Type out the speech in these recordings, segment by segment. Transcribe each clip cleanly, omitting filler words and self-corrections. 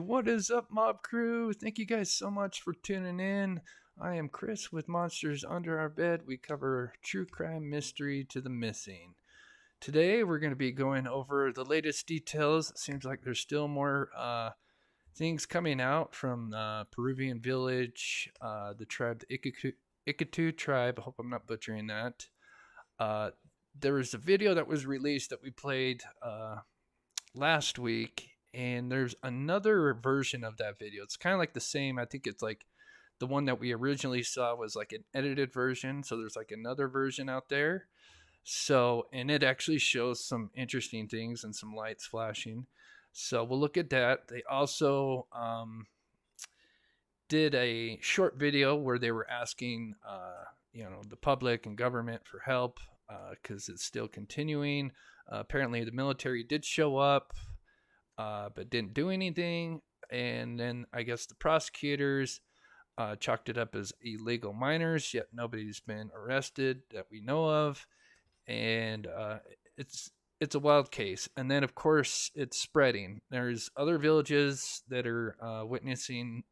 What is up, Mob Crew? Thank you guys so much for tuning in. I am Chris with Monsters Under Our Bed. We cover true crime mystery to the missing. Today, we're going to be going over the latest details. It seems like there's still more things coming out from Peruvian village, the tribe, the Iquitu tribe. I hope I'm not butchering that. There was a video that was released that we played last week, and there's another version of that video. It's kind of like the same. I think it's like the one that we originally saw was like an edited version. So there's like another version out there. So, and it actually shows some interesting things and some lights flashing. So we'll look at that. They also did a short video where they were asking, the public and government for help because it's still continuing. Apparently, the military did show up, but didn't do anything. And then I guess the prosecutors chalked it up as illegal miners, yet nobody's been arrested that we know of. And it's a wild case. And then, of course, it's spreading. There's other villages that are witnessing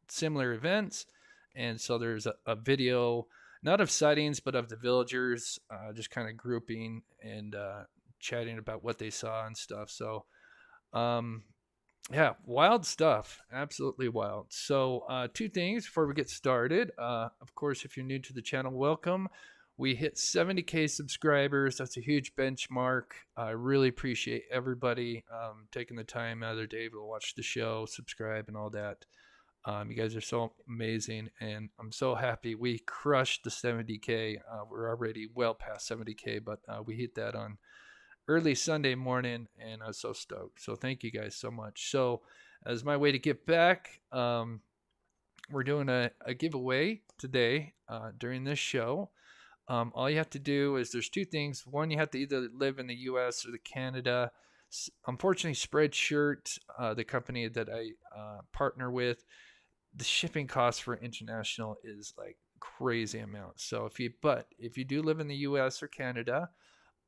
similar events. And so there's a video, not of sightings, but of the villagers just kind of grouping and chatting about what they saw and stuff. So, yeah, wild stuff. Absolutely wild. So, two things before we get started. Of course, if you're new to the channel, welcome. We hit 70K subscribers. That's a huge benchmark. I really appreciate everybody taking the time out of their day to watch the show, subscribe, and all that. You guys are so amazing, and I'm so happy we crushed the 70K. We're already well past 70K, but we hit that on early Sunday morning, and I was so stoked. So thank you guys so much. So as my way to give back, we're doing a giveaway today during this show. All you have to do is there's two things. One, you have to either live in the U.S. or the Canada. Unfortunately, Spreadshirt, the company that I partner with, the shipping cost for international is like crazy amount. So if you do live in the U.S. or Canada,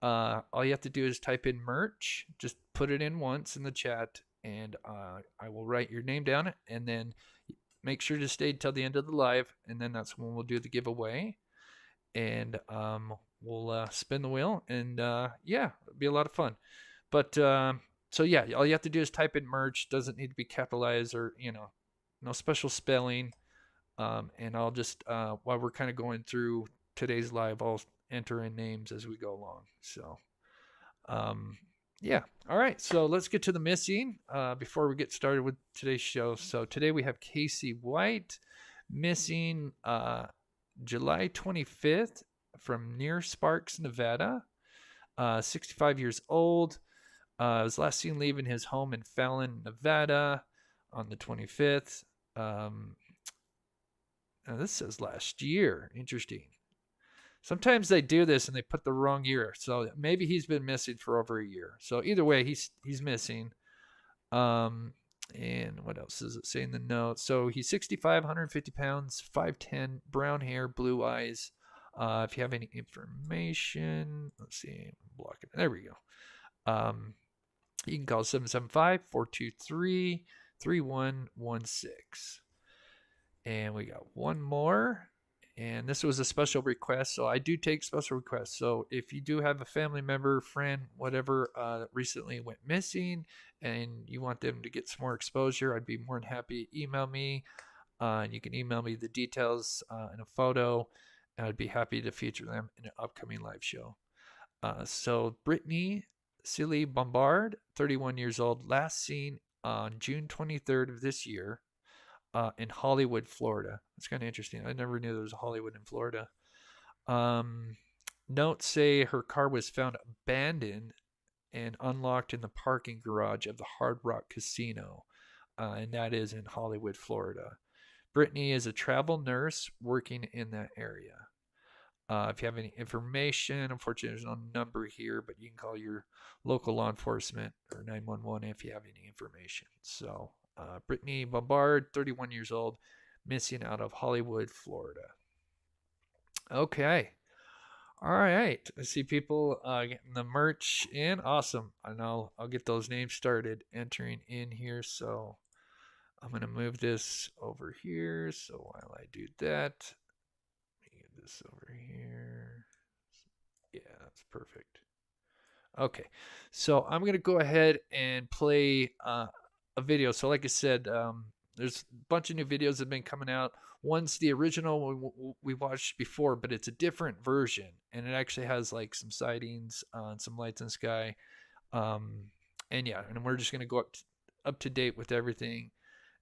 all you have to do is type in merch. Just put it in once in the chat, and I will write your name down, and then make sure to stay till the end of the live, and then that's when we'll do the giveaway. And we'll spin the wheel, and yeah, it'll be a lot of fun. But so yeah, all you have to do is type in merch. Doesn't need to be capitalized or no special spelling. And I'll just while we're kind of going through today's live, I'll enter in names as we go along. So yeah, all right. So let's get to the missing before we get started with today's show. So today we have Casey White missing. July 25th from near Sparks, Nevada. 65 years old. Was last seen leaving his home in Fallon, Nevada on the 25th. Now this says last year. Interesting. Sometimes they do this and they put the wrong year. So maybe he's been missing for over a year. So either way, he's missing. And what else does it say in the note? So he's 65, 150 pounds, 5'10", brown hair, blue eyes. If you have any information, let's see, I'm blocking. There we go. You can call 775-423-3116. And we got one more. And this was a special request, so I do take special requests. So if you do have a family member, friend, whatever, that recently went missing and you want them to get some more exposure, I'd be more than happy. Email me. And you can email me the details and a photo, and I'd be happy to feature them in an upcoming live show. So Brittany Silly Bombard, 31 years old, last seen on June 23rd of this year. In Hollywood, Florida. It's kind of interesting. I never knew there was a Hollywood in Florida. Notes say her car was found abandoned and unlocked in the parking garage of the Hard Rock Casino, and that is in Hollywood, Florida. Brittany is a travel nurse working in that area. If you have any information, unfortunately, there's no number here, but you can call your local law enforcement or 911 if you have any information. So, Brittany Bombard, 31 years old, missing out of Hollywood, Florida. Okay. All right. I see people getting the merch in. Awesome. And I'll get those names started entering in here. So I'm going to move this over here. So while I do that, let me get this over here. Yeah, that's perfect. Okay, so I'm going to go ahead and play a video. So like I said, there's a bunch of new videos that have been coming out. One's the original we watched before, but it's a different version. And it actually has like some sightings and some lights in the sky. And yeah, and we're just going to go up to date with everything.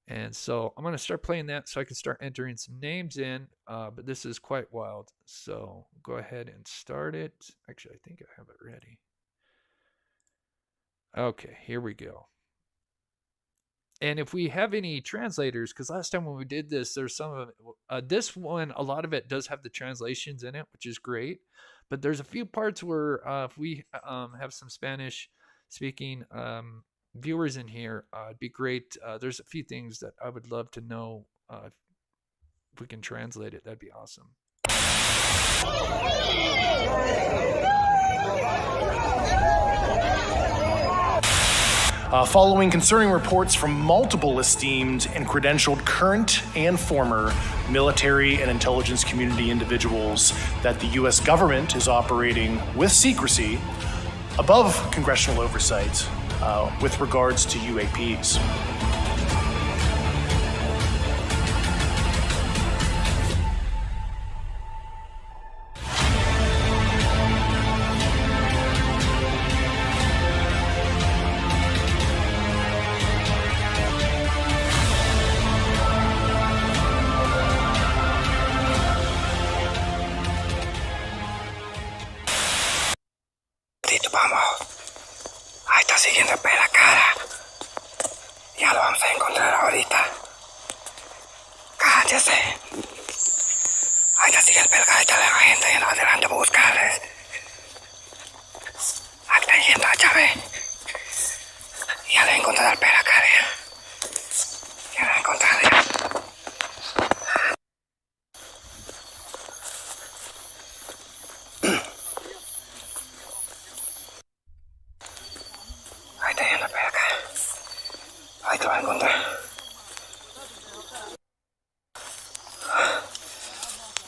And so I'm going to start playing that so I can start entering some names in. But this is quite wild. So go ahead and start it. Actually, I think I have it ready. Okay, here we go. And if we have any translators, because last time when we did this, there's some of it. This one, a lot of it does have the translations in it, which is great. But there's a few parts where if we have some Spanish speaking viewers in here, it'd be great. There's a few things that I would love to know. If we can translate it, that'd be awesome. Following concerning reports from multiple esteemed and credentialed current and former military and intelligence community individuals that the U.S. government is operating with secrecy above congressional oversight with regards to UAPs. Vamos. Ahí está siguiendo el Pelacarus. Ya lo vamos a encontrar ahorita. Cállese. Ahí está siguiendo el Pelacarus. Ahí está la gente yendo adelante a buscarles. Ahí están yendo allá, ve. Ya le he encontrado al Pelacarus. Ya lo he encontrado ya. Ahí te va a encontrar.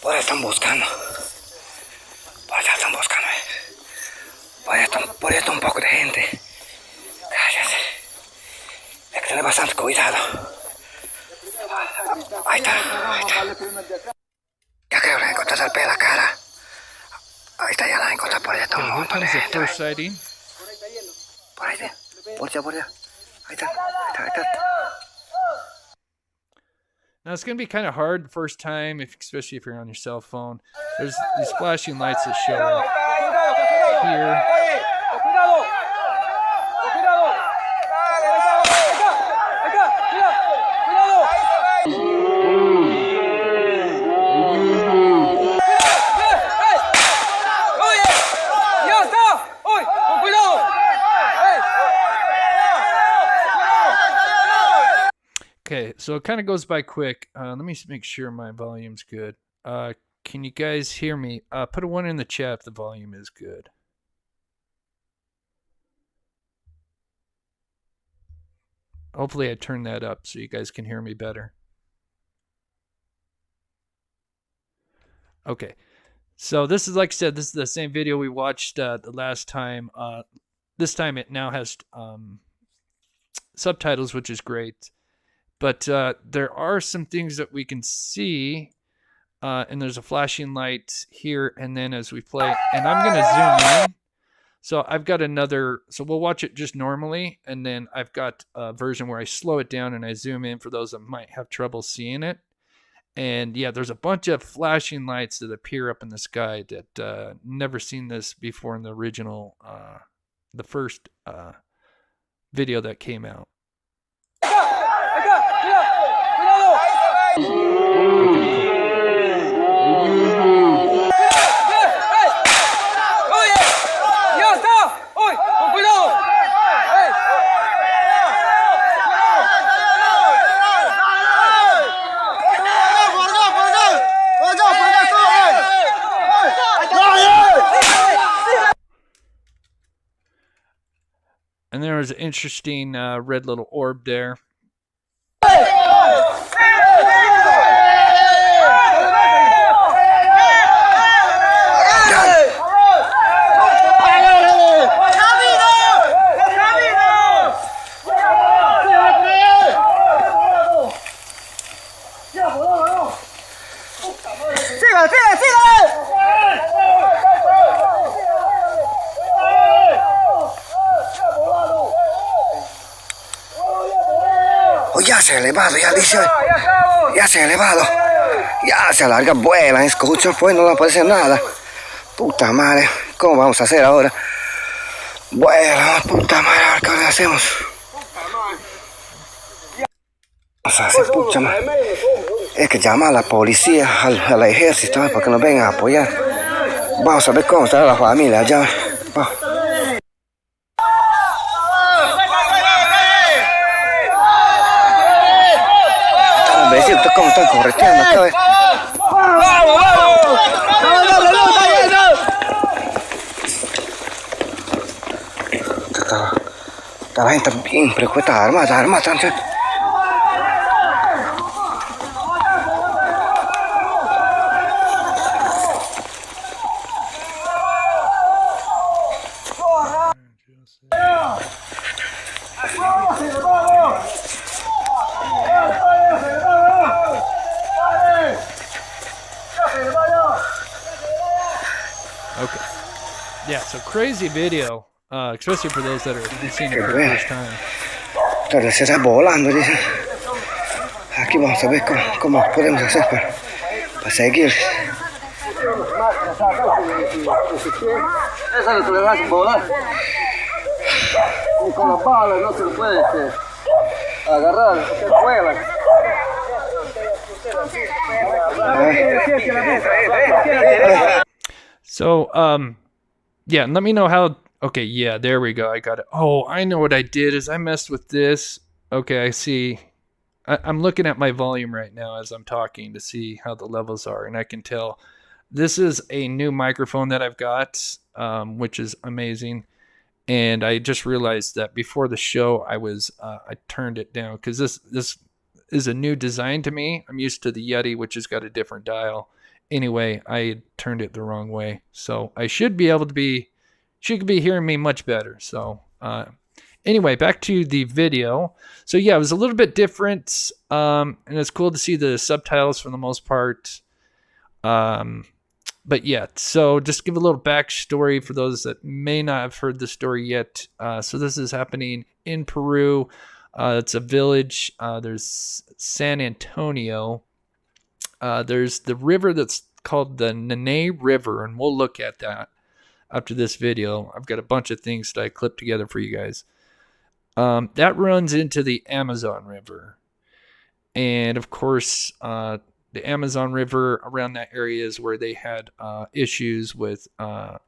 Por ahí están buscando. Por allá están buscando. Por ahí está un poco de gente. Cállate. Hay que tener bastante cuidado. Ahí está. Ya creo que la encontré al Pelacarus. Ahí está, ya la encontré. Por allá está un montón de gente. Por allá. Por allá. Ahí está. Now it's going to be kind of hard the first time, especially if you're on your cell phone. There's these flashing lights that show up here. Okay, so it kind of goes by quick. Let me make sure my volume's good. Can you guys hear me? Put a 1 in the chat if the volume is good. Hopefully I turned that up so you guys can hear me better. Okay, so this is, like I said, this is the same video we watched the last time. This time it now has subtitles, which is great. But there are some things that we can see, and there's a flashing light here, and then as we play, and I'm going to zoom in. So I've got another, so we'll watch it just normally, and then I've got a version where I slow it down and I zoom in for those that might have trouble seeing it. And yeah, there's a bunch of flashing lights that appear up in the sky that never seen this before in the original, the first video that came out. And there was an interesting red little orb there. elevado, ya dice, ya se ha elevado, ya se alarga, vuela, escucho, pues no puede hacer nada. Puta madre, ¿cómo vamos a hacer ahora? Vuela, puta madre, a ver qué hora hacemos. Vamos a hacer, puta madre. Es que llama a la policía, al ejército, para que nos vengan a apoyar. Vamos a ver cómo está la familia allá. Vamos. Están vecinos, cómo están correteando acá, ¿ves? Está la gente bien preocupada, armada. Okay. Yeah, so crazy video, especially for those that are seeing it for the first time. Entonces se está volando, dice. Aquí vamos a ver cómo podemos hacer para seguir. Esa es lo que le das volar. Y con las balas no se lo puede agarrar, porque vuelan. So, yeah, let me know how. Okay, yeah, there we go. I got it. Oh, I know what I did is I messed with this. Okay, I see. I'm looking at my volume right now as I'm talking to see how the levels are, and I can tell this is a new microphone that I've got, which is amazing. And I just realized that before the show, I turned it down because this is a new design to me. I'm used to the Yeti, which has got a different dial. Anyway, I turned it the wrong way, so I should be hearing me much better. So anyway, back to the video. So yeah, it was a little bit different, and it's cool to see the subtitles for the most part. But yeah, so just give a little backstory for those that may not have heard the story yet. So this is happening in Peru. It's a village. There's San Antonio. There's the river that's called the Nene River, and we'll look at that after this video. I've got a bunch of things that I clipped together for you guys. That runs into the Amazon River. And of course, the Amazon River around that area is where they had issues with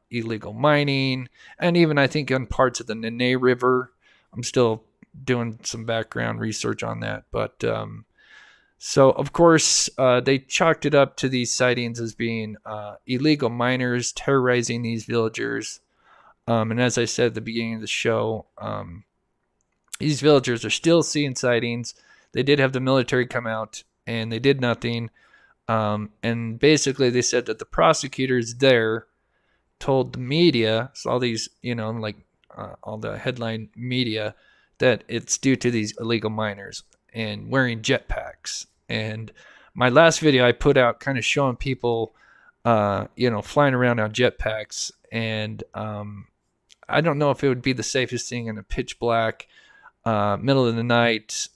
illegal mining. And even I think on parts of the Nene River. I'm still doing some background research on that. But so, of course, they chalked it up to these sightings as being illegal miners terrorizing these villagers. And as I said at the beginning of the show, these villagers are still seeing sightings. They did have the military come out, and they did nothing. And basically, they said that the prosecutors there told the media, so all these, all the headline media, that it's due to these illegal miners and wearing jetpacks. And my last video I put out kind of showing people, flying around on jetpacks. And I don't know if it would be the safest thing in a pitch black, middle of the night,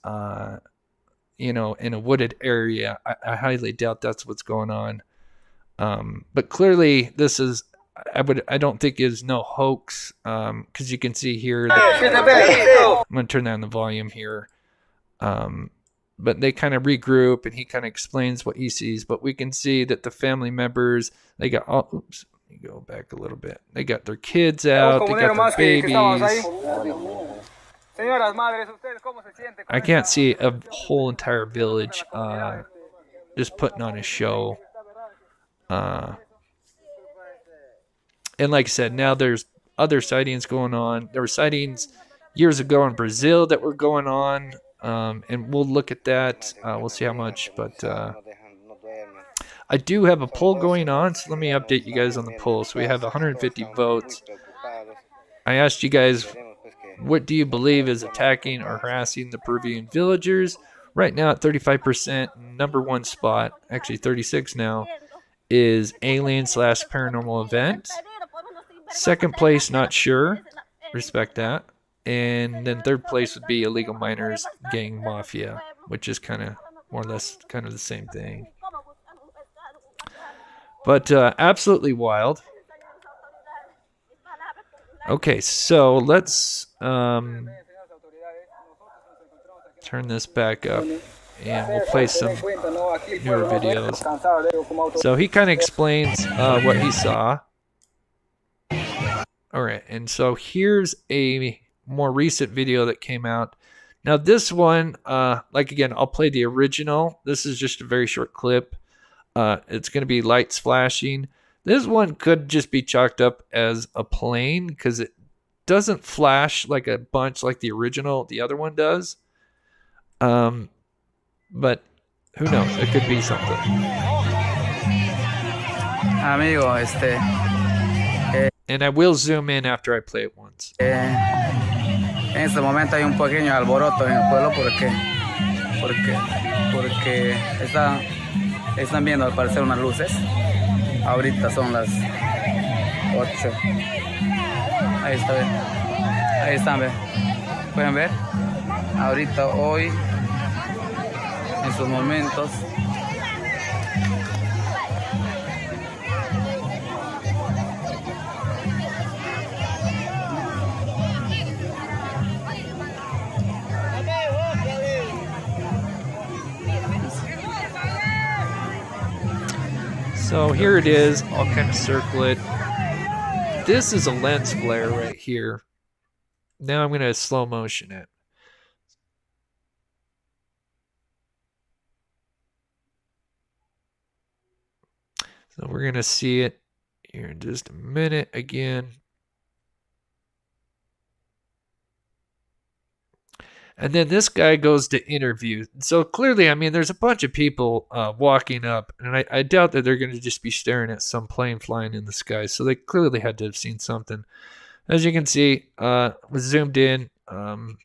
in a wooded area. I highly doubt that's what's going on. But clearly this is, I don't think is no hoax. Cause you can see here, I'm going to turn down the volume here. But they kind of regroup and he kind of explains what he sees, but we can see that the family members, they got all, oops, let me go back a little bit. They got their kids out, they got their babies. I can't see a whole entire village just putting on a show. And like I said, now there's other sightings going on. There were sightings years ago in Brazil that were going on, and we'll look at that. We'll see how much, but I do have a poll going on, so let me update you guys on the poll. So we have 150 votes. I asked you guys, what do you believe is attacking or harassing the Peruvian villagers? Right now at 35%, number one spot, actually 36 now, is alien/paranormal event. Second place, not sure. Respect that. And then third place would be illegal miners, gang mafia. which is kind of more or less kind of the same thing. But absolutely wild. Okay, so let's turn this back up and we'll play some newer videos. So he kind of explains what he saw. All right, and so here's a more recent video that came out. Now this one, like again, I'll play the original. This is just a very short clip. It's going to be lights flashing. This one could just be chalked up as a plane because it doesn't flash like a bunch like the original, the other one does. But who knows? It could be something. Amigo, And I will zoom in after I play it once. en este momento hay un pequeño alboroto en el pueblo porque están viendo al parecer unas luces. Ahorita son las 8. Ahí está, ¿ve? Ahí están, ¿ve? ¿Pueden ver? Ahorita, hoy, en estos momentos. So here it is. I'll kind of circle it. This is a lens flare right here. Now I'm going to slow motion it. So we're going to see it here in just a minute again. And then this guy goes to interview. So clearly, I mean, there's a bunch of people walking up, and I doubt that they're going to just be staring at some plane flying in the sky. So they clearly had to have seen something. As you can see, was zoomed in. And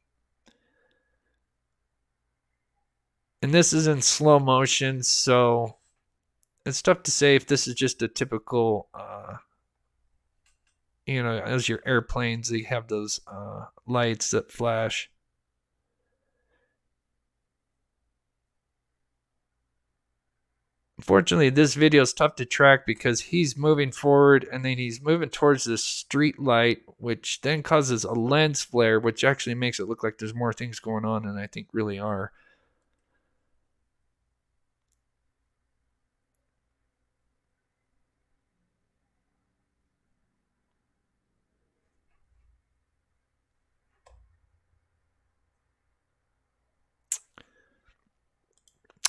this is in slow motion, so it's tough to say if this is just a typical, as your airplanes, they have those lights that flash. Unfortunately, this video is tough to track because he's moving forward and then he's moving towards this street light, which then causes a lens flare, which actually makes it look like there's more things going on than I think really are.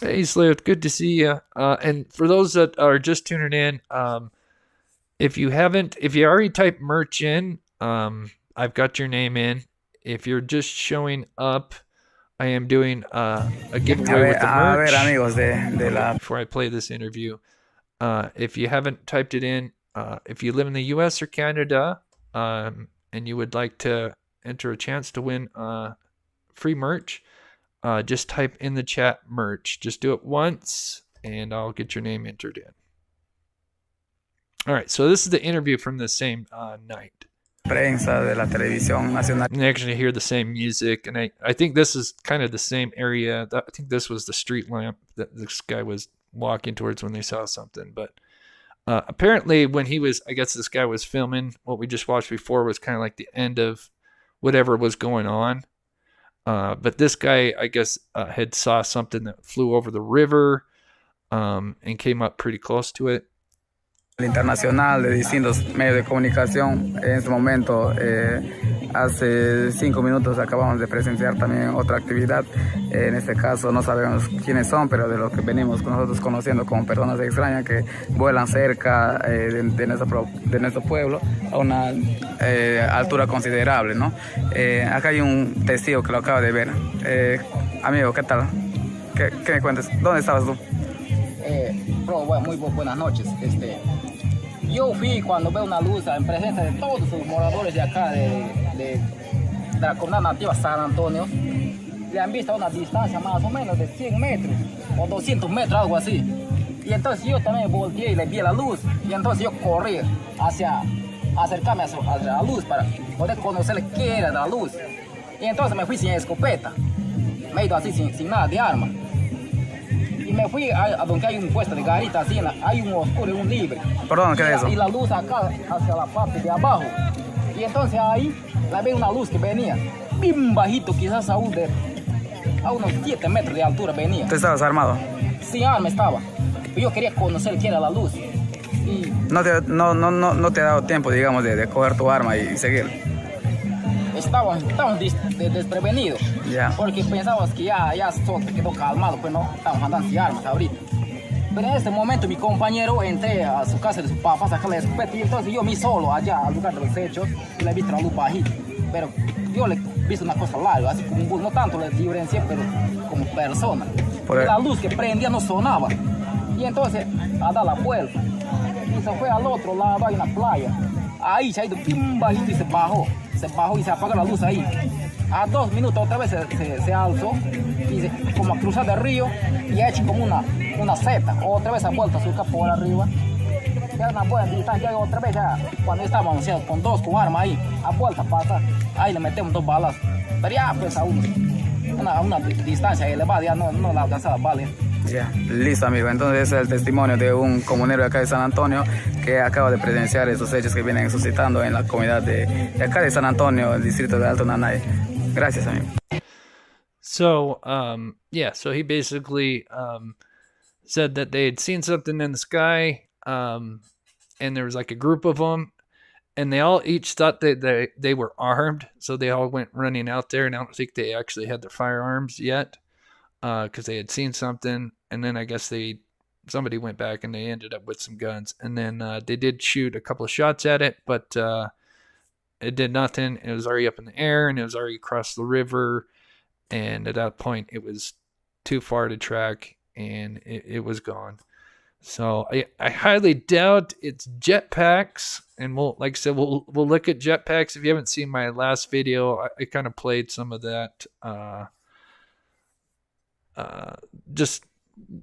Hey, Sleuth, good to see you. And for those that are just tuning in, if you already typed merch in, I've got your name in. If you're just showing up, I am doing a giveaway with the merch. Amigos Before I play this interview, if you haven't typed it in, if you live in the U.S. or Canada, and you would like to enter a chance to win free merch, just type in the chat merch. Just do it once, and I'll get your name entered in. All right, so this is the interview from the same night. Prensa de la televisión nacional. And actually hear the same music, and I think this is kind of the same area. I think this was the street lamp that this guy was walking towards when they saw something. But apparently when I guess this guy was filming, what we just watched before was kind of like the end of whatever was going on. But this guy, I guess, had saw something that flew over the river and came up pretty close to it. Internacional de distintos medios de comunicación. En este momento, hace 5 minutos acabamos de presenciar también otra actividad. En este caso no sabemos quiénes son, pero de los que venimos nosotros conociendo como personas extrañas que vuelan cerca de nuestro pueblo a una altura considerable, ¿no? Acá hay un testigo que lo acaba de ver. Amigo, ¿qué tal? ¿Qué me cuentas? ¿Dónde estabas tú? Muy buenas noches. Yo fui cuando veo una luz en presencia de todos los moradores de acá, de la comunidad nativa San Antonio. Le han visto a una distancia más o menos de 100 metros o 200 metros, algo así. Y entonces yo también volteé y le vi la luz. Y entonces yo corrí acercarme a la luz para poder conocer qué era la luz. Y entonces me fui sin escopeta. me he ido así sin nada de arma. Y me fui a donde hay un puesto de garita, así, hay un oscuro y un libre. Perdón, ¿qué es eso? Y la luz acá, hacia la parte de abajo. Y entonces ahí, la vi una luz que venía, bien bajito, quizás a unos 7 metros de altura venía. ¿Tú estabas armado? Sin arma estaba. Yo quería conocer qué era la luz. Y No te ha dado tiempo, digamos, de coger tu arma y seguir. estaban desprevenidos. Ya. Porque pensabas que ya todo se quedó calmado, pues no, estamos andando sin armas ahorita. Pero en este momento mi compañero entré a su casa de su papá, sacarle la escopeta y entonces yo me solo allá al lugar de los hechos y le he visto la luz bajita. Pero yo le he visto una cosa larga, así como un bus, no tanto la diferencia, pero como persona. Por La luz que prendía no sonaba. Y entonces a dar la vuelta. Y se fue al otro lado, hay una playa. Ahí se ha ido bien bajito y se bajó y se apagó la luz ahí. A 2 minutos otra vez se alzó y como a cruzar el río y ha hecho como una seta. Otra vez ha vuelto a surcar por arriba. Ya una buena distancia, otra vez ya cuando estábamos ya, con 2 con arma ahí, a vuelta a pasar. Ahí le metemos 2 balas. Pero ya pues a una distancia elevada, ya no la alcanzaba balas. Ya, listo, amigo. Entonces ese es el testimonio de un comunero de acá de San Antonio que acaba de presenciar esos hechos que vienen suscitando en la comunidad de acá de San Antonio, el distrito de Alto Nanay. Gracias, amigo. So, so he basically said that they had seen something in the sky, and there was like a group of them, and they all each thought that they were armed, so they all went running out there, and I don't think they actually had their firearms yet, because they had seen something, and then I guess somebody went back and they ended up with some guns, and then they did shoot a couple of shots at it, but it did nothing. It was already up in the air, and it was already across the river, and at that point it was too far to track, and it was gone. So I highly doubt it's jetpacks, and like I said, we'll look at jetpacks. If you haven't seen my last video, I kind of played some of that, just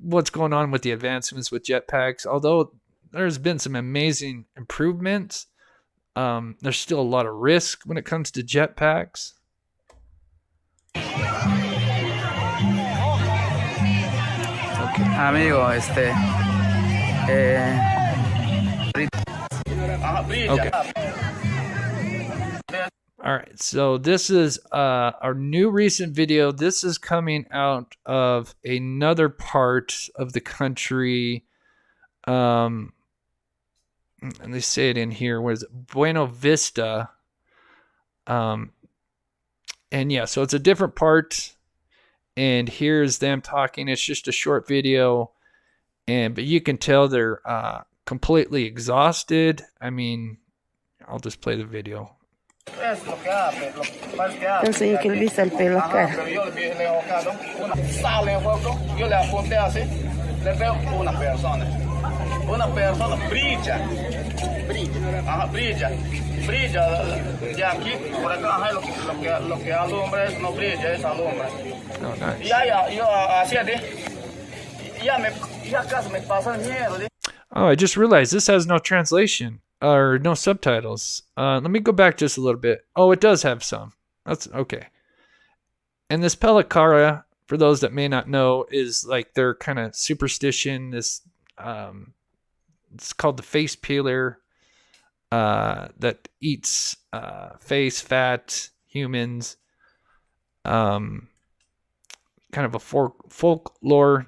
what's going on with the advancements with jetpacks. Although there's been some amazing improvements, there's still a lot of risk when it comes to jetpacks. Okay. Amigo, Okay. All right. So this is our new recent video. This is coming out of another part of the country. And they say it in here. Where is it? Buena Vista. And yeah, so it's a different part. And here's them talking. It's just a short video, but you can tell they're completely exhausted. I mean, I'll just play the video. Enseñé que él viste el Pelacarus. Yo le apunté así, le veo una persona brilla, de aquí por acá, lo que alumbra no brilla, es alumbra. Oh, nice. Y ya yo hacía de, ya casi me pasó el miedo. Oh, I just realized this has no translation or no subtitles. Let me go back just a little bit. Oh, it does have some. That's okay. And this Pelacarus, for those that may not know, is like their kind of superstition. This, it's called the face peeler, that eats face fat humans. Kind of a folklore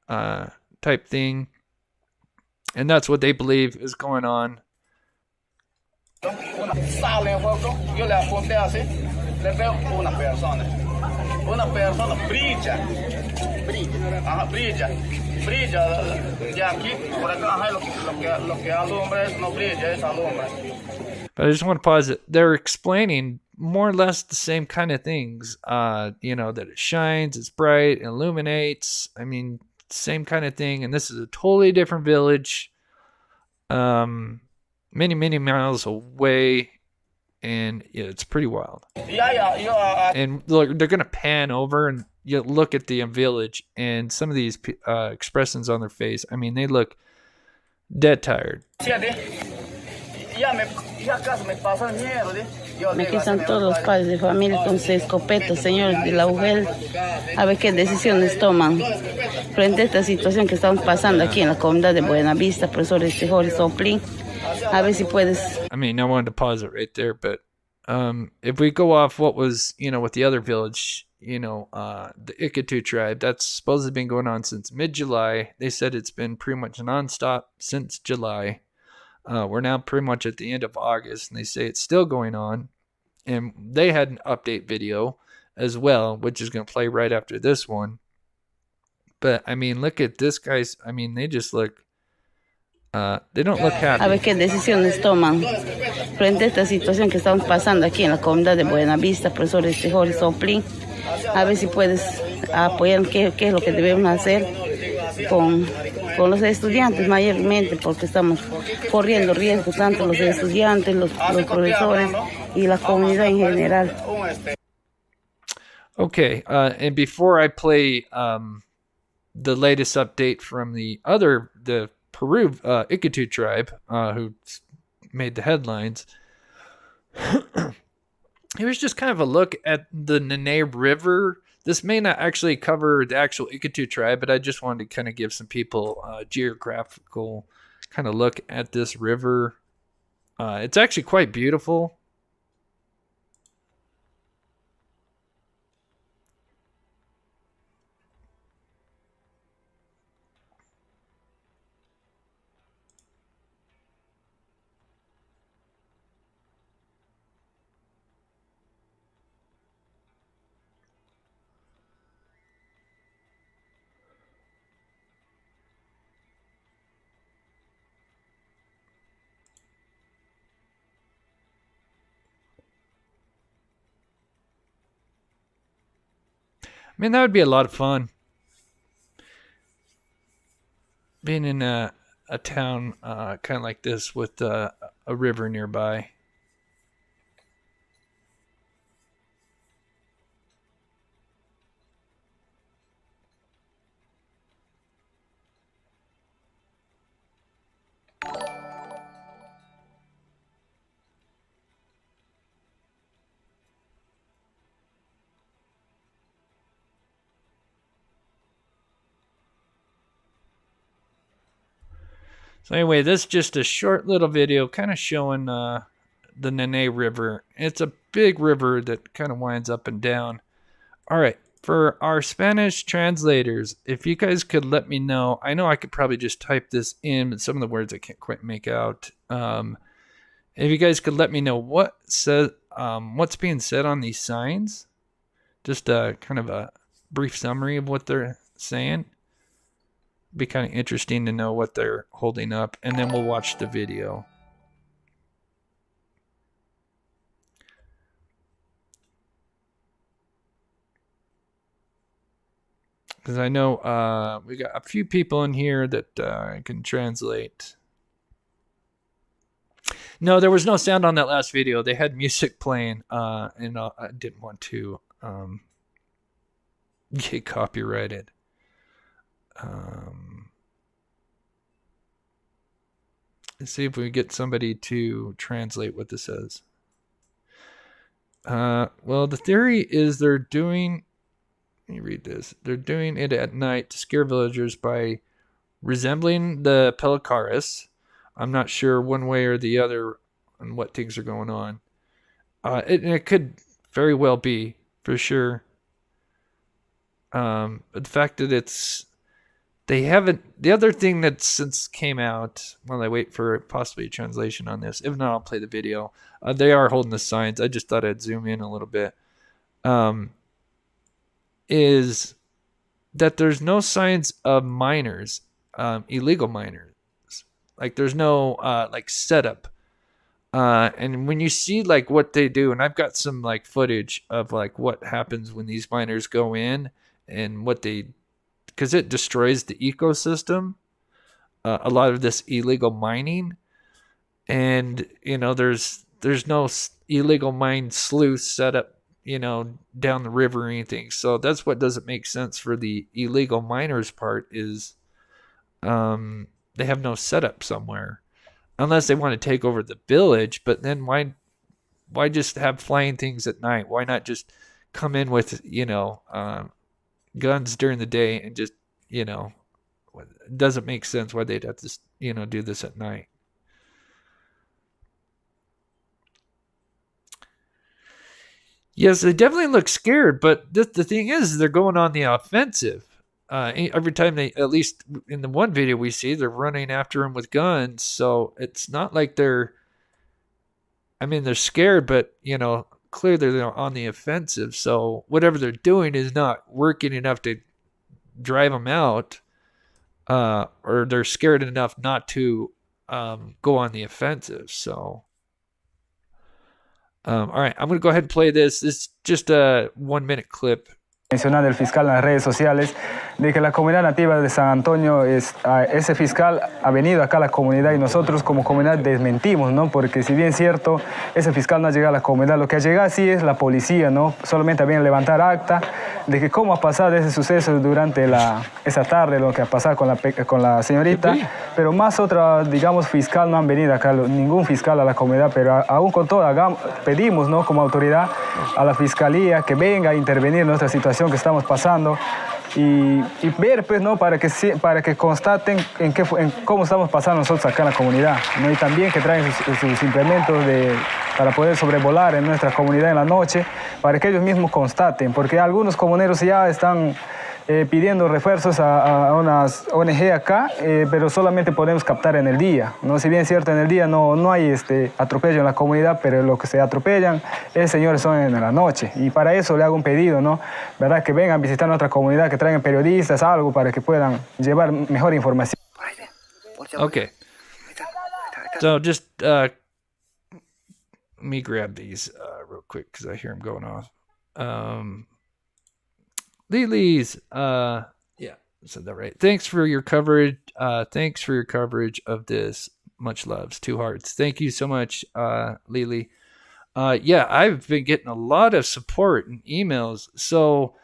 type thing. And that's what they believe is going on. Yo le apunté así, le veo una persona brilla, de aquí por acá, lo que alumbra no brilla, es alumbra. But I just want to pause it. They're explaining more or less the same kind of things. That it shines, it's bright, it illuminates. I mean, same kind of thing. And this is a totally different village. Many, many miles away. And yeah, it's pretty wild. And look, they're going to pan over and you look at the village and some of these expressions on their face. I mean, they look dead tired. ya casi me pasó el miedo. Aquí están todos los padres de familia con sus escopetas, señores de la UGEL, a ver qué decisiones toman frente a esta situación que estamos pasando aquí en la comunidad de Buenavista, profesores de Jorge Soplín. A ver si puedes. I mean, I wanted to pause it right there, but if we go off what was, with the other village, the Ikatu tribe, that's supposedly been going on since mid-July. They said it's been pretty much nonstop since July. We're now pretty much at the end of August, and they say it's still going on. And they had an update video as well, which is going to play right after this one. But, I mean, look at this guy's. I mean, they just look. They don't look happy. A ver qué decisiones toman frente a esta situación que estamos pasando aquí en la comunidad de Buenavista, profesores de Jorge Soplín. A ver si puedes apoyar qué es lo que debemos hacer con los estudiantes mayormente, porque estamos corriendo riesgo, tanto los estudiantes, los profesores y la comunidad en general. Okay, and before I play the latest update from the Peru Ikatu tribe, who made the headlines, here's just kind of a look at the Nene River. This may not actually cover the actual Ikatu tribe, but I just wanted to kind of give some people a geographical kind of look at this river. It's actually quite beautiful. I mean, that would be a lot of fun. Being in a town kind of like this with a river nearby. So anyway, this is just a short little video kind of showing the Nene River. It's a big river that kind of winds up and down. All right, for our Spanish translators, if you guys could let me know, I know I could probably just type this in, but some of the words I can't quite make out. If you guys could let me know what's being said on these signs, just kind of a brief summary of what they're saying. Be kind of interesting to know what they're holding up, and then we'll watch the video. Because I know we got a few people in here that I can translate. No, there was no sound on that last video. They had music playing, and I didn't want to get copyrighted. Let's see if we get somebody to translate what this says. Well, the theory is they're doing. Let me read this. They're doing it at night to scare villagers by resembling the Pelacarus. I'm not sure one way or the other on what things are going on. It could very well be, for sure. But the fact that they haven't. The other thing that since came out, while I wait for possibly a translation on this, if not, I'll play the video. They are holding the signs. I just thought I'd zoom in a little bit. Is that there's no signs of miners, illegal miners. Like there's no like setup. And when you see like what they do, and I've got some like footage of like what happens when these miners go in and what they, because it destroys the ecosystem. A lot of this illegal mining, and there's no illegal mine sluice set up, down the river or anything. So that's what doesn't make sense for the illegal miners part is, they have no setup somewhere. unless they want to take over the village. But then why just have flying things at night? Why not just come in with, guns during the day and just, it doesn't make sense why they'd have to, do this at night. Yes, they definitely look scared, but the thing is, they're going on the offensive. Every time at least in the one video we see, they're running after him with guns. So it's not like they're scared, but, clearly they're on the offensive. So whatever they're doing is not working enough to drive them out, or they're scared enough not to go on the offensive. So, all right, I'm going to go ahead and play this. This is just a 1-minute clip. Mencionando el fiscal en las redes sociales de que la comunidad nativa de San Antonio, ese fiscal ha venido acá a la comunidad y nosotros como comunidad desmentimos, ¿no? Porque si bien es cierto, ese fiscal no ha llegado a la comunidad, lo que ha llegado sí es la policía, ¿no? Solamente viene a levantar acta de que cómo ha pasado ese suceso durante esa tarde, lo que ha pasado con la señorita, pero más otra, digamos, fiscal no han venido acá, ningún fiscal a la comunidad, pero aún con todo pedimos, ¿no? Como autoridad a la fiscalía que venga a intervenir en nuestra situación que estamos pasando y ver, pues, ¿no? para que constaten en cómo estamos pasando nosotros acá en la comunidad, ¿no? Y también que traigan sus implementos para poder sobrevolar en nuestra comunidad en la noche, para que ellos mismos constaten, porque algunos comuneros ya están pidiendo refuerzos a unas ONG acá, pero solamente podemos captar en el día, ¿no? Si bien es cierto, en el día no hay atropello en la comunidad, pero lo que se atropellan, señores, son en la noche. Y para eso le hago un pedido, ¿no? ¿Verdad? Que vengan a visitar nuestra comunidad, que traigan periodistas, algo, para que puedan llevar mejor información. Okay. So just let me grab these real quick because I hear them going off. Lily's, yeah, I said that right. Thanks for your coverage. Thanks for your coverage of this. Much loves. 2 hearts. Thank you so much, Lily. Yeah, I've been getting a lot of support and emails. So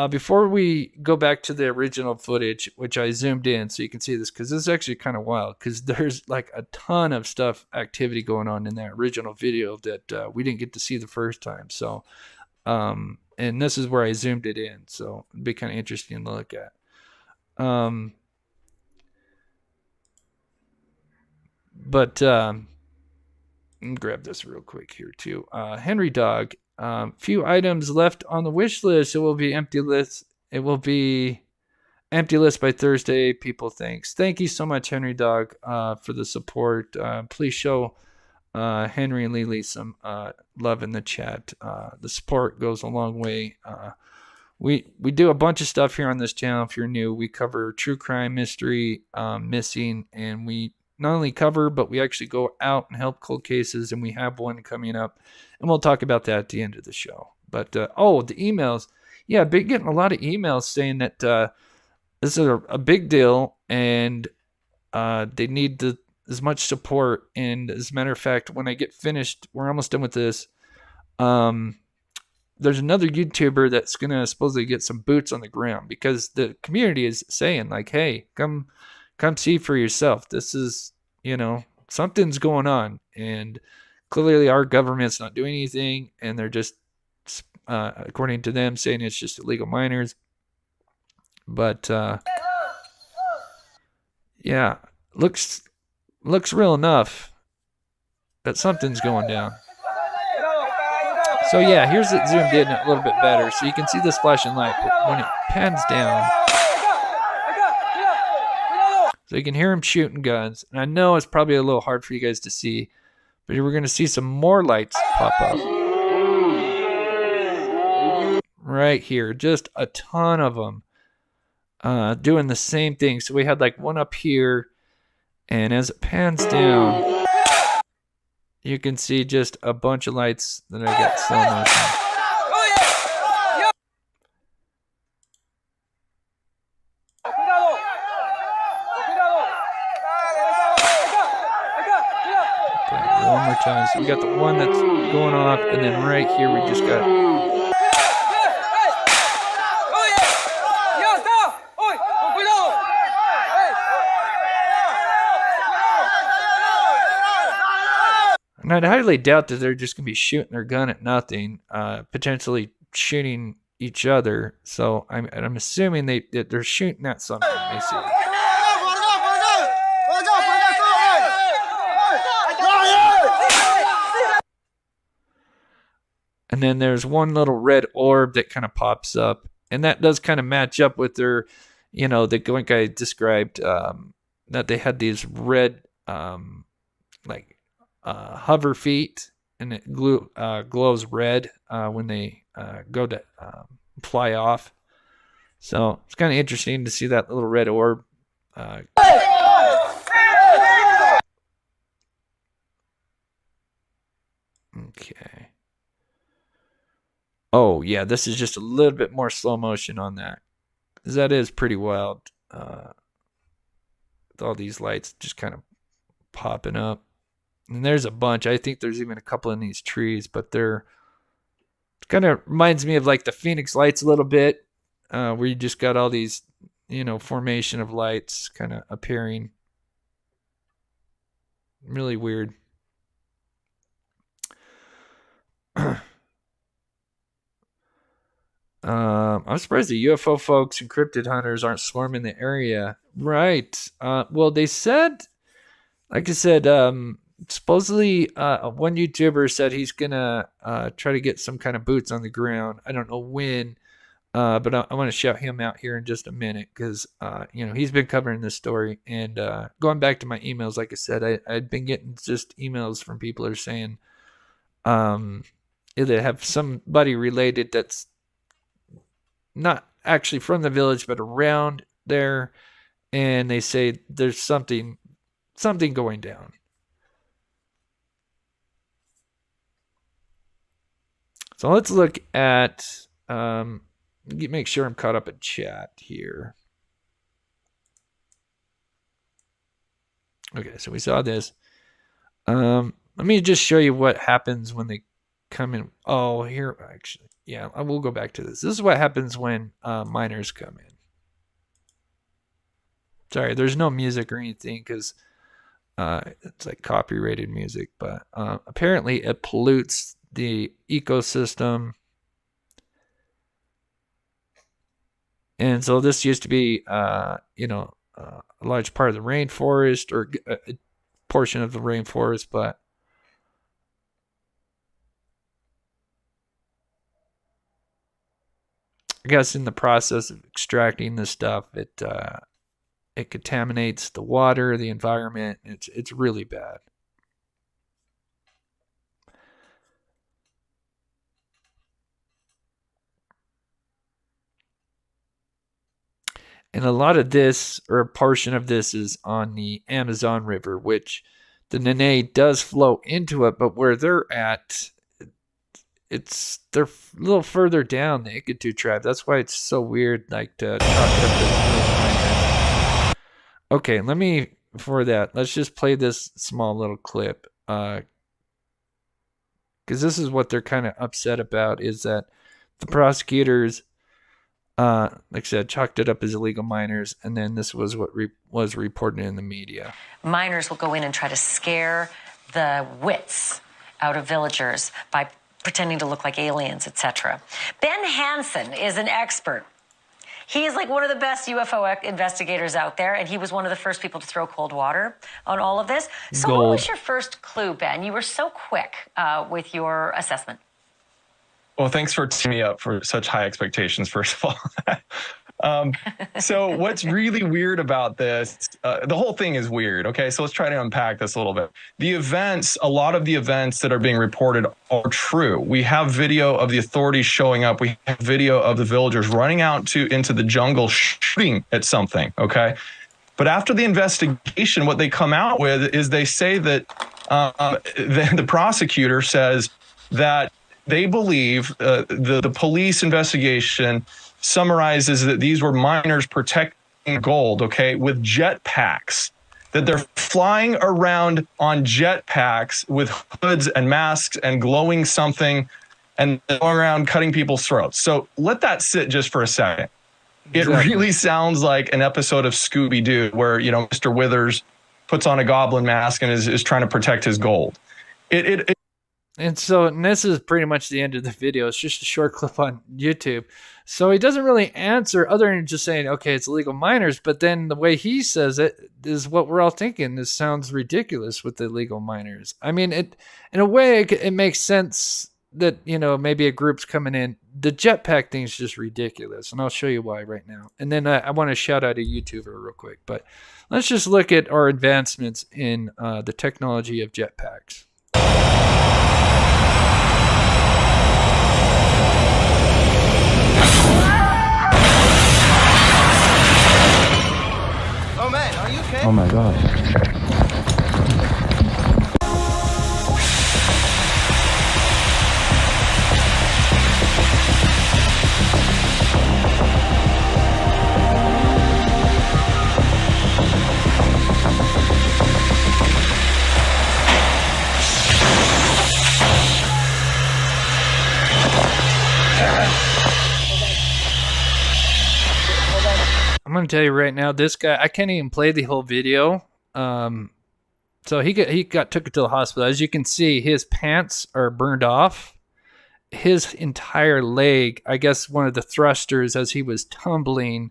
before we go back to the original footage, which I zoomed in so you can see this, because this is actually kind of wild, because there's like a ton of activity going on in that original video that we didn't get to see the first time. So, and this is where I zoomed it in, so it'd be kind of interesting to look at. But let me grab this real quick here too. Henry Dog, few items left on the wish list. It will be empty list. It will be empty list by Thursday. People, thanks. Thank you so much, Henry Dog, for the support. Please show Henry and Lily some love in the chat. The support goes a long way. We do a bunch of stuff here on this channel. If you're new, we cover true crime, mystery, missing, and we not only cover, but we actually go out and help cold cases, and we have one coming up, and we'll talk about that at the end of the show. But the emails, yeah, I've been getting a lot of emails saying that this is a big deal, and they need as much support. And as a matter of fact, when I get finished, we're almost done with this. There's another YouTuber that's gonna supposedly get some boots on the ground, because the community is saying, like, hey, come see for yourself. This is, something's going on, and clearly our government's not doing anything, and they're just, according to them, saying it's just illegal minors. But yeah, looks real enough that something's going down. So yeah, here's it zoomed in a little bit better, so you can see this flashing light. But when it pans down, so you can hear him shooting guns. And I know it's probably a little hard for you guys to see, but we're going to see some more lights pop up. Right here, just a ton of them doing the same thing. So we had like one up here, and as it pans down, you can see just a bunch of lights that I got slow motion. Okay, one more time. So we got the one that's going off, and then right here we just got... And I'd highly doubt that they're just going to be shooting their gun at nothing, potentially shooting each other. So I'm assuming that they're shooting at something. Let me see. And then there's one little red orb that kind of pops up. And that does kind of match up with their, the Goink I described, that they had these red, hover feet, and it glows red when they go to fly off. So it's kind of interesting to see that little red orb. Okay. Oh, yeah, this is just a little bit more slow motion on that. Because that is pretty wild. With all these lights just kind of popping up. And there's a bunch. I think there's even a couple in these trees, but it kind of reminds me of like the Phoenix Lights a little bit, where you just got all these, formation of lights kind of appearing. Really weird. I'm surprised the UFO folks and cryptid hunters aren't swarming the area. Right. Well, they said, like I said, supposedly one YouTuber said he's going to try to get some kind of boots on the ground. I don't know when, but I want to shout him out here in just a minute because, he's been covering this story. And going back to my emails, like I said, I'd been getting just emails from people who are saying they have somebody related that's not actually from the village, but around there, and they say there's something going down. So let's look at, make sure I'm caught up in chat here. Okay, so we saw this. Let me just show you what happens when they come in. Oh, here, actually. Yeah, I will go back to this. This is what happens when miners come in. Sorry, there's no music or anything because it's like copyrighted music, but apparently it pollutes the ecosystem. And so this used to be, a large part of the rainforest or a portion of the rainforest, but I guess in the process of extracting this stuff, it contaminates the water, the environment. It's really bad. And a lot of this, or a portion of this, is on the Amazon River, which the Nene does flow into it, but where they're at, they're a little further down the Ikitu tribe. That's why it's so weird, like to chalk it up. Okay, before that, let's just play this small little clip. Because this is what they're kind of upset about, is that the prosecutors, like I said, chalked it up as illegal miners, and then this was what was reported in the media. Miners will go in and try to scare the wits out of villagers by pretending to look like aliens, etc. Ben Hansen is an expert. He is like one of the best UFO investigators out there, and he was one of the first people to throw cold water on all of this. So What was your first clue, Ben? You were so quick with your assessment. Well, thanks for teeing me up for such high expectations, first of all. So what's really weird about this, the whole thing is weird. Okay, so let's try to unpack this a little bit. A lot of the events that are being reported are true. We have video of the authorities showing up. We have video of the villagers running out into the jungle shooting at something, okay? But after the investigation, what they come out with is they say that the prosecutor says that they believe the police investigation summarizes that these were miners protecting gold, okay, with jetpacks, that they're flying around on jetpacks with hoods and masks and glowing something and going around cutting people's throats. So let that sit just for a second. It really sounds like an episode of Scooby-Doo where, Mr. Withers puts on a goblin mask and is trying to protect his gold. it And so, and this is pretty much the end of the video. It's just a short clip on YouTube. So he doesn't really answer other than just saying, okay, it's illegal miners. But then the way he says it is what we're all thinking. This sounds ridiculous with the illegal miners. I mean, in a way, it makes sense that, you know, maybe a group's coming in. The jetpack thing is just ridiculous. And I'll show you why right now. And then I want to shout out a YouTuber real quick. But let's just look at our advancements in the technology of jetpacks. Oh man, are you okay? Oh my god. I'm gonna tell you right now, this guy, I can't even play the whole video. So he got took to the hospital. As you can see, his pants are burned off. His entire leg, I guess one of the thrusters as he was tumbling,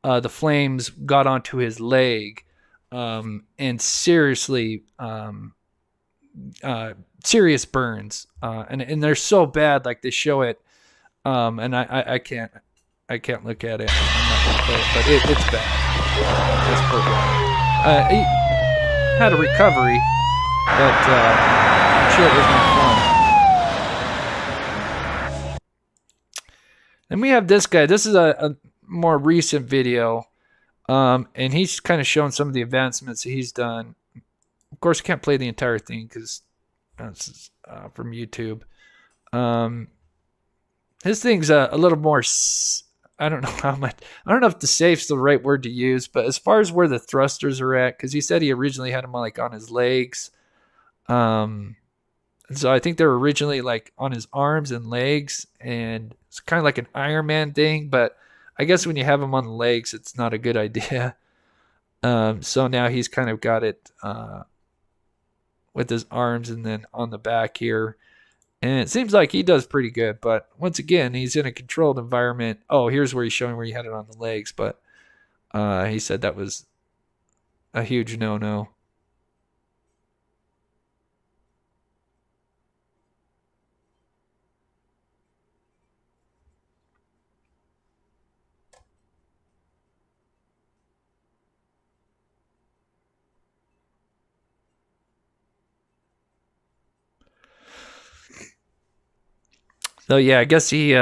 the flames got onto his leg, and seriously, serious burns. And they're so bad, like they show it. And I can't look at it. I'm not gonna play it, but it's bad. This poor guy. He had a recovery, but I'm sure it was not fun. Then we have this guy. This is a more recent video, and he's kind of showing some of the advancements that he's done. Of course, I can't play the entire thing because that's from YouTube. His thing's a little more. I don't know how much. I don't know if the safe's the right word to use, but as far as where the thrusters are at, because he said he originally had them like on his legs, so I think they were originally like on his arms and legs, and it's kind of like an Iron Man thing. But I guess when you have them on the legs, it's not a good idea. So now he's kind of got it with his arms and then on the back here. And it seems like he does pretty good, but once again, he's in a controlled environment. Oh, here's where he's showing where he had it on the legs, but he said that was a huge no-no. So yeah, I guess he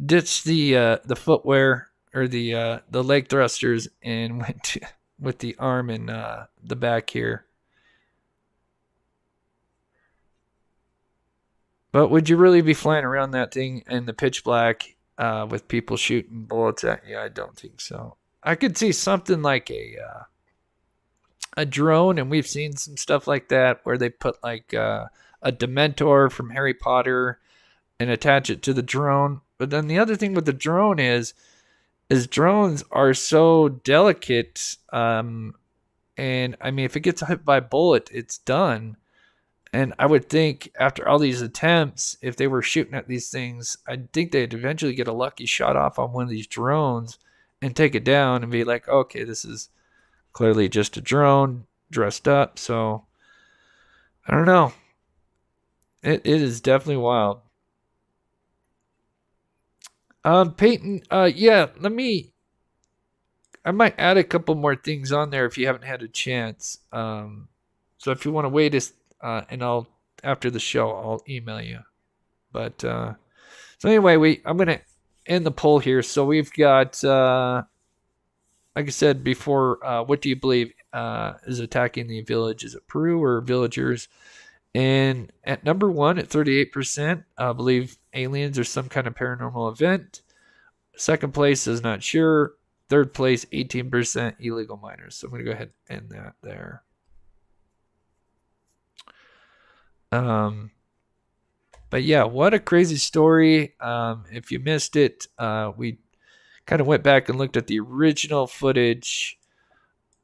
ditched the footwear or the leg thrusters and went to, with the arm and the back here. But would you really be flying around that thing in the pitch black with people shooting bullets at you? I don't think so. I could see something like a drone, and we've seen some stuff like that where they put like a Dementor from Harry Potter and attach it to the drone. But then the other thing with the drone is drones are so delicate. And I mean, if it gets hit by a bullet, it's done. And I would think after all these attempts, if they were shooting at these things, I'd think they'd eventually get a lucky shot off on one of these drones and take it down and be like, okay, this is clearly just a drone dressed up. So I don't know. It is definitely wild. Peyton, yeah, I might add a couple more things on there if you haven't had a chance. So if you want to wait, and after the show, I'll email you. But, so anyway, I'm going to end the poll here. So we've got, like I said before, what do you believe, is attacking the village? Is it Peru or villagers? And at number 1 at 38%, I believe aliens or some kind of paranormal event. Second place is not sure. Third place, 18% illegal miners. So I'm going to go ahead and end that there. But yeah, what a crazy story. If you missed it, we kind of went back and looked at the original footage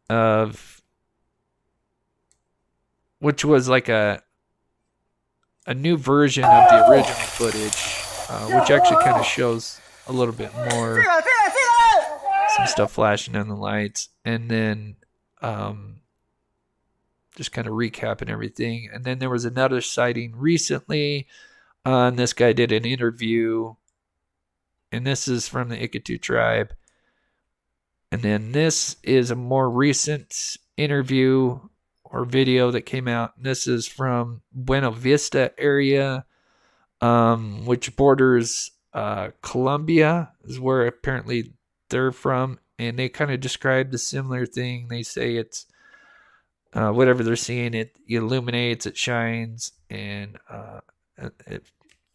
of, which was like a a new version of the original footage, which actually kind of shows a little bit more, some stuff flashing on the lights, and then just kind of recapping everything. And then there was another sighting recently, and this guy did an interview, and this is from the Iquitu tribe. And then this is a more recent interview or video that came out. And this is from Buena Vista area, which borders Colombia, is where apparently they're from. And they kind of describe the similar thing. They say it's whatever they're seeing, it illuminates, it shines, and it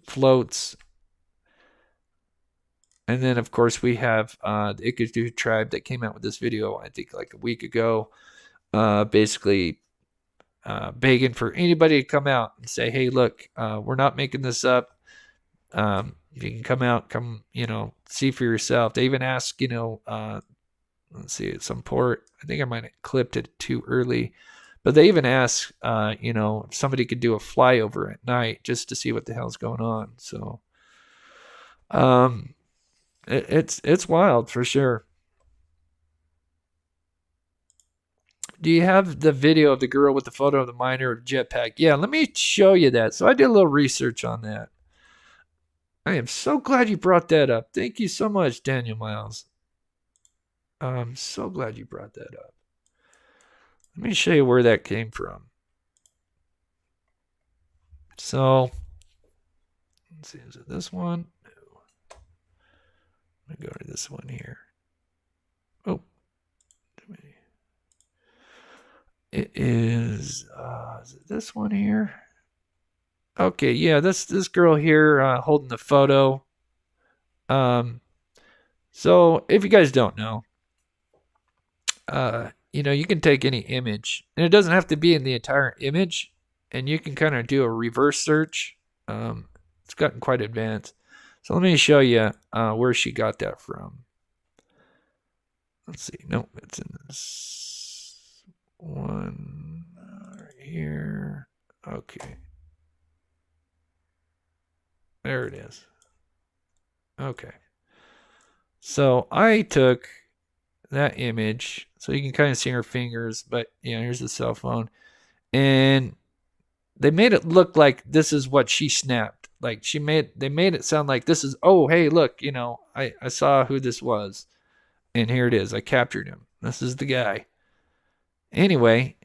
floats. And then, of course, we have the Iquitu tribe that came out with this video, I think, like a week ago, basically begging for anybody to come out and say, hey, look, we're not making this up. You can come out, see for yourself. They even ask, let's see, at some port, I think I might have clipped it too early, but they even ask, if somebody could do a flyover at night just to see what the hell's going on. So, it's wild for sure. Do you have the video of the girl with the photo of the miner jetpack? Yeah, let me show you that. So I did a little research on that. I am so glad you brought that up. Thank you so much, Daniel Miles. I'm so glad you brought that up. Let me show you where that came from. So, let's see, is it this one? No. I'm going to go to this one here. Oh, it is it this one here? Okay, yeah, this girl here holding the photo. So if you guys don't know, you can take any image, and it doesn't have to be in the entire image, and you can kind of do a reverse search. It's gotten quite advanced. So let me show you where she got that from. Let's see. Nope, it's in this one right here. Okay. There it is. Okay. So I took that image, so you can kind of see her fingers, but here's the cell phone. And they made it look like this is what she snapped. Like they made it sound like this is, oh, hey, look, I saw who this was. And here it is. I captured him. This is the guy. Anyway,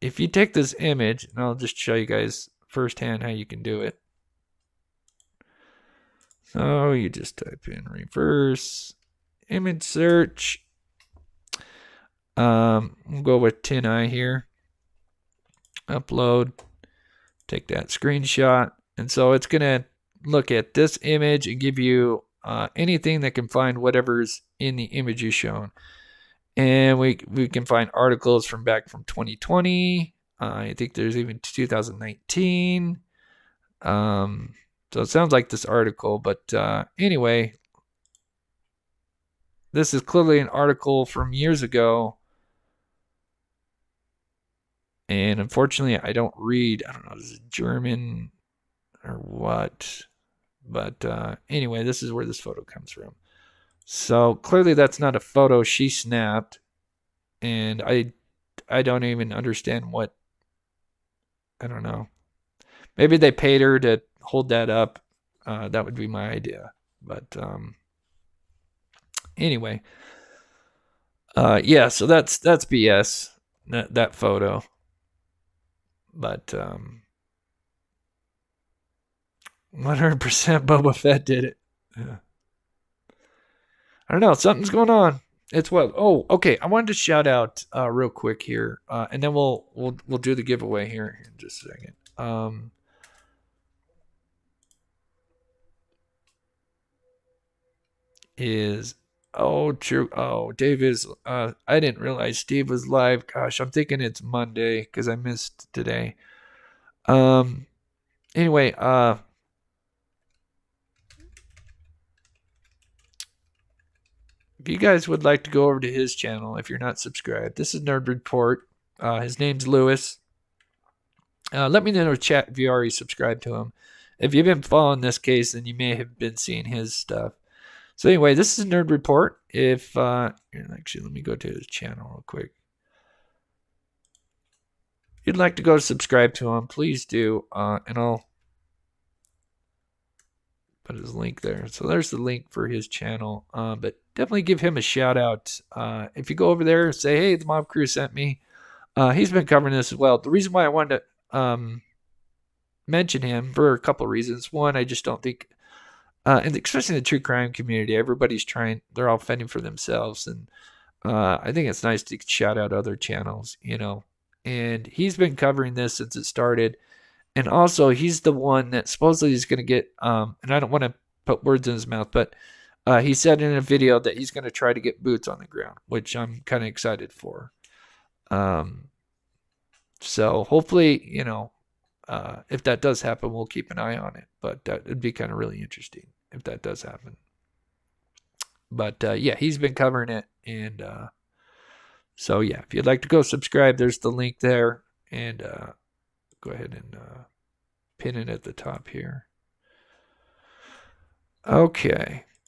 if you take this image, and I'll just show you guys firsthand how you can do it. So you just type in reverse image search. We'll go with Tin Eye here. Upload. Take that screenshot. And so it's going to look at this image and give you anything that can find whatever's in the image you've shown. And we can find articles from 2020. I think there's even 2019. So it sounds like this article, but anyway, this is clearly an article from years ago. And unfortunately, I don't read, I don't know, is it German or what? But anyway, this is where this photo comes from. So clearly that's not a photo she snapped. And I don't even understand what, I don't know. Maybe they paid her to hold that up. That would be my idea. But anyway, yeah. So that's BS. That photo. But 100% Boba Fett did it. Yeah. I don't know. Something's going on. It's what? Oh, okay. I wanted to shout out real quick here, and then we'll do the giveaway here in just a second. Dave is I didn't realize Steve was live. Gosh, I'm thinking it's Monday because I missed today. Anyway, if you guys would like to go over to his channel, if you're not subscribed, this is Nerd Report. His name's Lewis. Let me know in the chat if you already subscribed to him. If you've been following this case, then you may have been seeing his stuff. So anyway, this is Nerd Report. If actually, let me go to his channel real quick. If you'd like to go subscribe to him, please do, and I'll put his link there. So there's the link for his channel. But definitely give him a shout out. If you go over there and say, hey, the Mob Crew sent me. He's been covering this as well. The reason why I wanted to mention him for a couple of reasons. One, I just don't think, and especially in the true crime community, everybody's they're all fending for themselves. And I think it's nice to shout out other channels, and he's been covering this since it started. And also, he's the one that supposedly is going to get, and I don't want to put words in his mouth, but he said in a video that he's going to try to get boots on the ground, which I'm kind of excited for. So hopefully, if that does happen, we'll keep an eye on it. But it'd be kind of really interesting if that does happen. But yeah, he's been covering it. And so yeah, if you'd like to go subscribe, there's the link there. And go ahead and pin it at the top here. Okay.